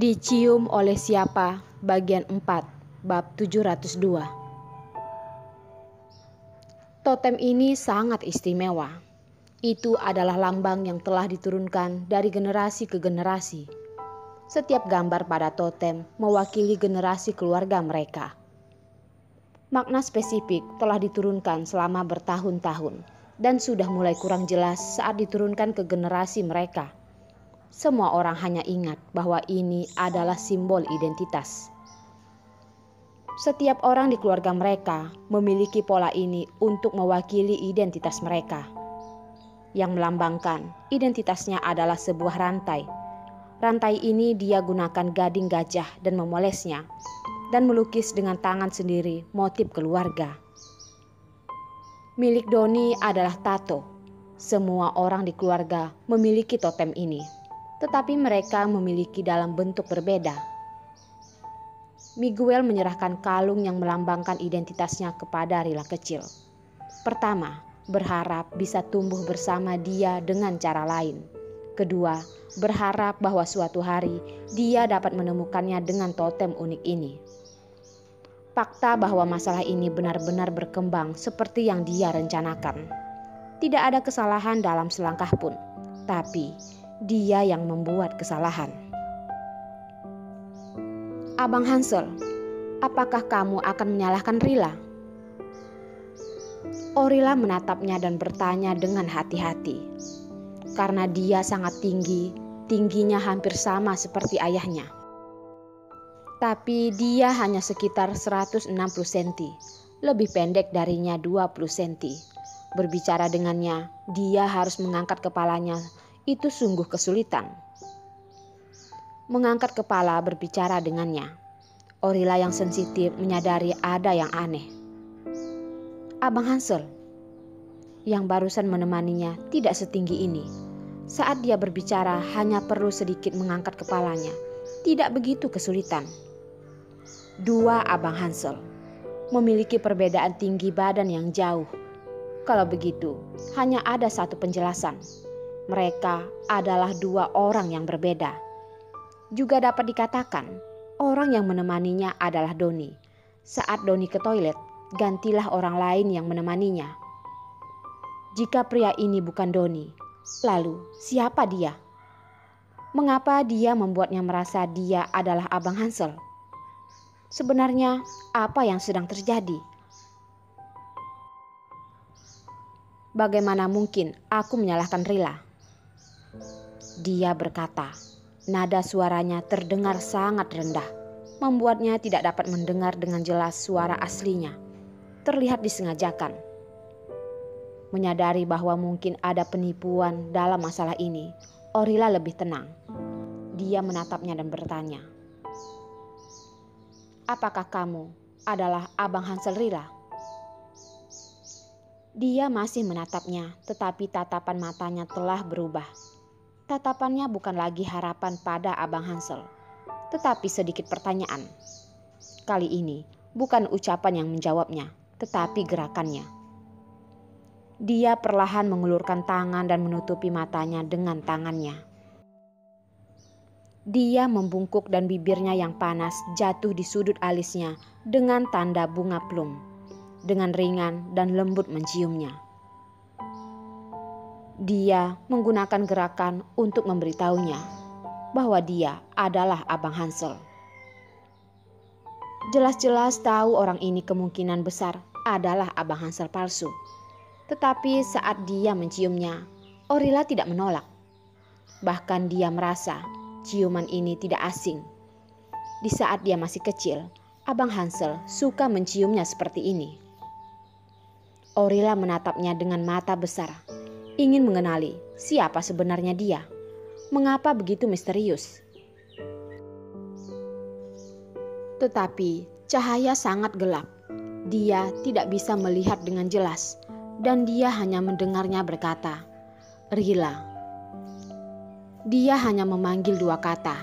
Dicium oleh siapa? Bagian 4, bab 702. Totem ini sangat istimewa. Itu adalah lambang yang telah diturunkan dari generasi ke generasi. Setiap gambar pada totem mewakili generasi keluarga mereka. Makna spesifik telah diturunkan selama bertahun-tahun dan sudah mulai kurang jelas saat diturunkan ke generasi mereka. Semua orang hanya ingat bahwa ini adalah simbol identitas. Setiap orang di keluarga mereka memiliki pola ini untuk mewakili identitas mereka. Yang melambangkan identitasnya adalah sebuah rantai. Rantai ini dia gunakan gading gajah dan memolesnya, dan melukis dengan tangan sendiri motif keluarga. Milik Doni adalah tato. Semua orang di keluarga memiliki totem ini, tetapi mereka memiliki dalam bentuk berbeda. Miguel menyerahkan kalung yang melambangkan identitasnya kepada Rila kecil. Pertama, berharap bisa tumbuh bersama dia dengan cara lain. Kedua, berharap bahwa suatu hari dia dapat menemukannya dengan totem unik ini. Fakta bahwa masalah ini benar-benar berkembang seperti yang dia rencanakan. Tidak ada kesalahan dalam selangkah pun, tapi dia yang membuat kesalahan. Abang Hansel, apakah kamu akan menyalahkan Rila? Orila menatapnya dan bertanya dengan hati-hati. Karena dia sangat tinggi, tingginya hampir sama seperti ayahnya. Tapi dia hanya sekitar 160 cm, lebih pendek darinya 20 cm. Berbicara dengannya, dia harus mengangkat kepalanya. Itu sungguh kesulitan. Mengangkat kepala berbicara dengannya. Orila yang sensitif menyadari ada yang aneh. Abang Hansel, yang barusan menemaninya, tidak setinggi ini. Saat dia berbicara hanya perlu sedikit mengangkat kepalanya. Tidak begitu kesulitan. Dua Abang Hansel memiliki perbedaan tinggi badan yang jauh. Kalau begitu, hanya ada satu penjelasan. Mereka adalah dua orang yang berbeda. Juga dapat dikatakan, orang yang menemaninya adalah Doni. Saat Doni ke toilet, gantilah orang lain yang menemaninya. Jika pria ini bukan Doni, lalu siapa dia? Mengapa dia membuatnya merasa dia adalah Abang Hansel? Sebenarnya apa yang sedang terjadi? Bagaimana mungkin aku menyalahkan Rila? Dia berkata. Nada suaranya terdengar sangat rendah, membuatnya tidak dapat mendengar dengan jelas suara aslinya. Terlihat disengajakan. Menyadari bahwa mungkin ada penipuan dalam masalah ini, Orila lebih tenang. Dia menatapnya dan bertanya, apakah kamu adalah Abang Hansel Rila? Dia masih menatapnya, tetapi tatapan matanya telah berubah. Tatapannya bukan lagi harapan pada Abang Hansel, tetapi sedikit pertanyaan. Kali ini bukan ucapan yang menjawabnya, tetapi gerakannya. Dia perlahan mengulurkan tangan dan menutupi matanya dengan tangannya. Dia membungkuk dan bibirnya yang panas jatuh di sudut alisnya dengan tanda bunga plum. Dengan ringan dan lembut menciumnya. Dia menggunakan gerakan untuk memberitahunya bahwa dia adalah Abang Hansel. Jelas-jelas tahu orang ini kemungkinan besar adalah Abang Hansel palsu. Tetapi saat dia menciumnya, Orila tidak menolak. Bahkan dia merasa ciuman ini tidak asing. Di saat dia masih kecil, Abang Hansel suka menciumnya seperti ini. Orila menatapnya dengan mata besar. Ingin mengenali siapa sebenarnya dia. Mengapa begitu misterius? Tetapi cahaya sangat gelap. Dia tidak bisa melihat dengan jelas. Dan dia hanya mendengarnya berkata, Rila. Dia hanya memanggil dua kata.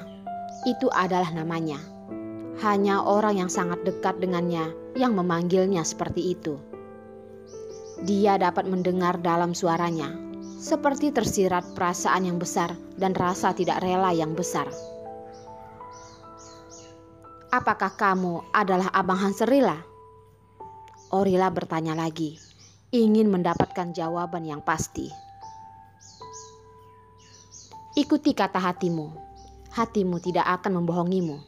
Itu adalah namanya. Hanya orang yang sangat dekat dengannya yang memanggilnya seperti itu. Dia dapat mendengar dalam suaranya, seperti tersirat perasaan yang besar dan rasa tidak rela yang besar. Apakah kamu adalah Abang Hansel, Rila? Orila bertanya lagi, ingin mendapatkan jawaban yang pasti. Ikuti kata hatimu. Hatimu tidak akan membohongimu.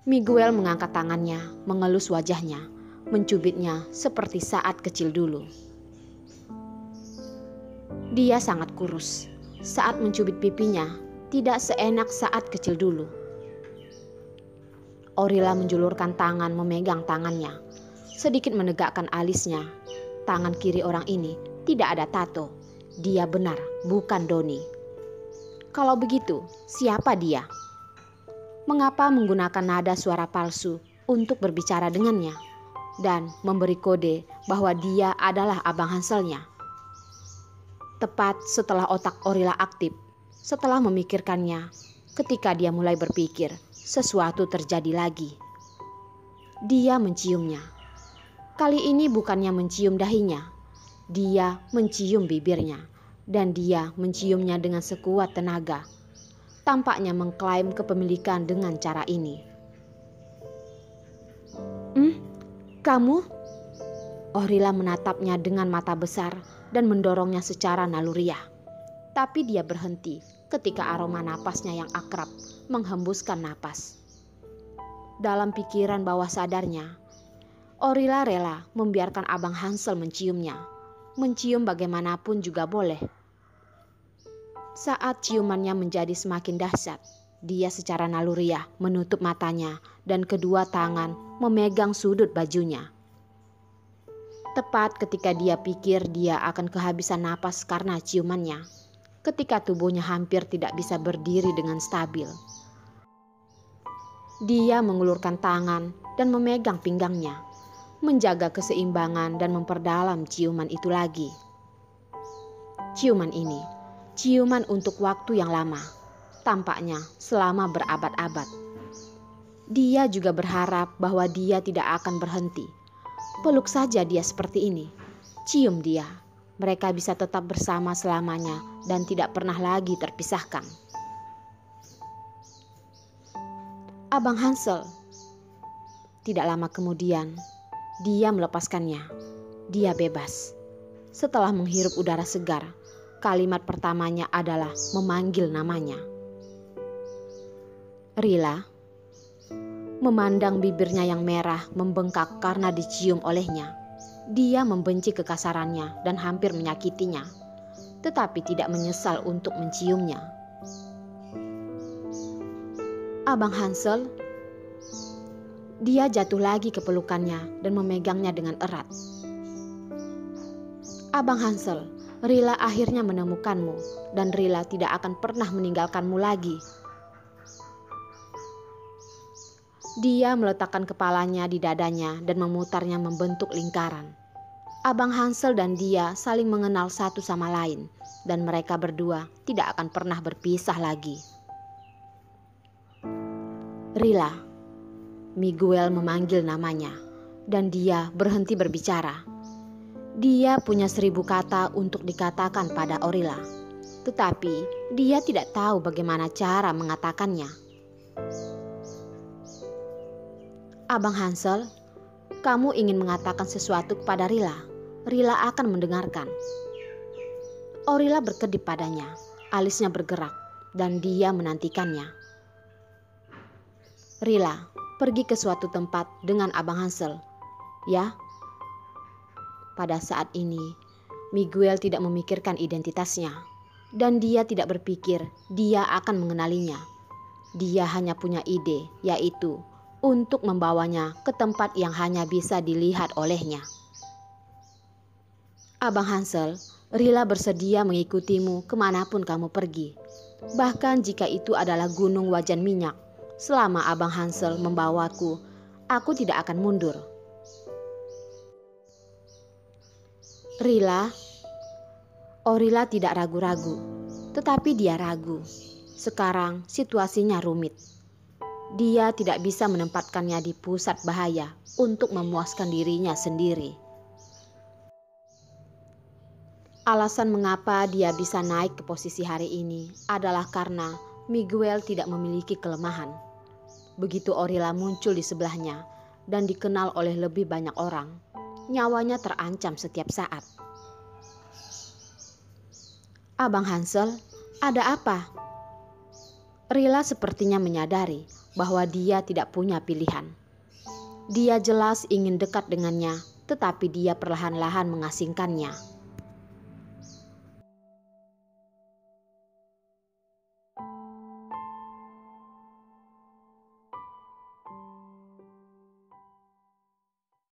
Miguel mengangkat tangannya, mengelus wajahnya, mencubitnya seperti saat kecil dulu. Dia sangat kurus. Saat mencubit pipinya, tidak seenak saat kecil dulu. Orila menjulurkan tangan memegang tangannya, sedikit menegakkan alisnya. Tangan kiri orang ini tidak ada tato. Dia benar, bukan Doni. Kalau begitu, siapa dia? Mengapa menggunakan nada suara palsu untuk berbicara dengannya dan memberi kode bahwa dia adalah Abang Hanselnya? Tepat setelah otak Orila aktif, setelah memikirkannya, ketika dia mulai berpikir, sesuatu terjadi lagi. Dia menciumnya. Kali ini bukannya mencium dahinya, dia mencium bibirnya, dan dia menciumnya dengan sekuat tenaga. Tampaknya mengklaim kepemilikan dengan cara ini. Kamu? Orila menatapnya dengan mata besar dan mendorongnya secara naluriah. Tapi dia berhenti ketika aroma napasnya yang akrab menghembuskan napas. Dalam pikiran bawah sadarnya, Orila rela membiarkan Abang Hansel menciumnya. Mencium bagaimanapun juga boleh. Saat ciumannya menjadi semakin dahsyat, dia secara naluriah menutup matanya dan kedua tangan memegang sudut bajunya. Tepat ketika dia pikir dia akan kehabisan napas karena ciumannya, ketika tubuhnya hampir tidak bisa berdiri dengan stabil. Dia mengulurkan tangan dan memegang pinggangnya, menjaga keseimbangan dan memperdalam ciuman itu lagi. Ciuman ini, ciuman untuk waktu yang lama, tampaknya selama berabad-abad. Dia juga berharap bahwa dia tidak akan berhenti. Peluk saja dia seperti ini, cium dia. Mereka bisa tetap bersama selamanya dan tidak pernah lagi terpisahkan. Abang Hansel. Tidak lama kemudian, dia melepaskannya. Dia bebas. Setelah menghirup udara segar, kalimat pertamanya adalah memanggil namanya. Rila. Memandang bibirnya yang merah membengkak karena dicium olehnya. Dia membenci kekasarannya dan hampir menyakitinya, tetapi tidak menyesal untuk menciumnya. Abang Hansel. Dia jatuh lagi ke pelukannya dan memegangnya dengan erat. Abang Hansel, Rila akhirnya menemukanmu dan Rila tidak akan pernah meninggalkanmu lagi. Dia meletakkan kepalanya di dadanya dan memutarnya membentuk lingkaran. Abang Hansel dan dia saling mengenal satu sama lain dan mereka berdua tidak akan pernah berpisah lagi. Rila. Miguel memanggil namanya dan dia berhenti berbicara. Dia punya 1000 kata untuk dikatakan pada Orila, tetapi dia tidak tahu bagaimana cara mengatakannya. Abang Hansel, kamu ingin mengatakan sesuatu kepada Rila. Rila akan mendengarkan. Orila berkedip padanya, alisnya bergerak, dan dia menantikannya. Rila, pergi ke suatu tempat dengan Abang Hansel, ya? Pada saat ini, Miguel tidak memikirkan identitasnya, dan dia tidak berpikir dia akan mengenalinya. Dia hanya punya ide, yaitu untuk membawanya ke tempat yang hanya bisa dilihat olehnya. Abang Hansel, Rila bersedia mengikutimu kemanapun kamu pergi. Bahkan jika itu adalah gunung wajan minyak, selama Abang Hansel membawaku, aku tidak akan mundur. Rila. Orila tidak ragu-ragu, tetapi dia ragu. Sekarang situasinya rumit. Dia tidak bisa menempatkannya di pusat bahaya untuk memuaskan dirinya sendiri. Alasan mengapa dia bisa naik ke posisi hari ini adalah karena Miguel tidak memiliki kelemahan. Begitu Orila muncul di sebelahnya dan dikenal oleh lebih banyak orang, nyawanya terancam setiap saat. "Abang Hansel, ada apa?" Rila sepertinya menyadari bahwa dia tidak punya pilihan. Dia jelas ingin dekat dengannya, tetapi dia perlahan-lahan mengasingkannya.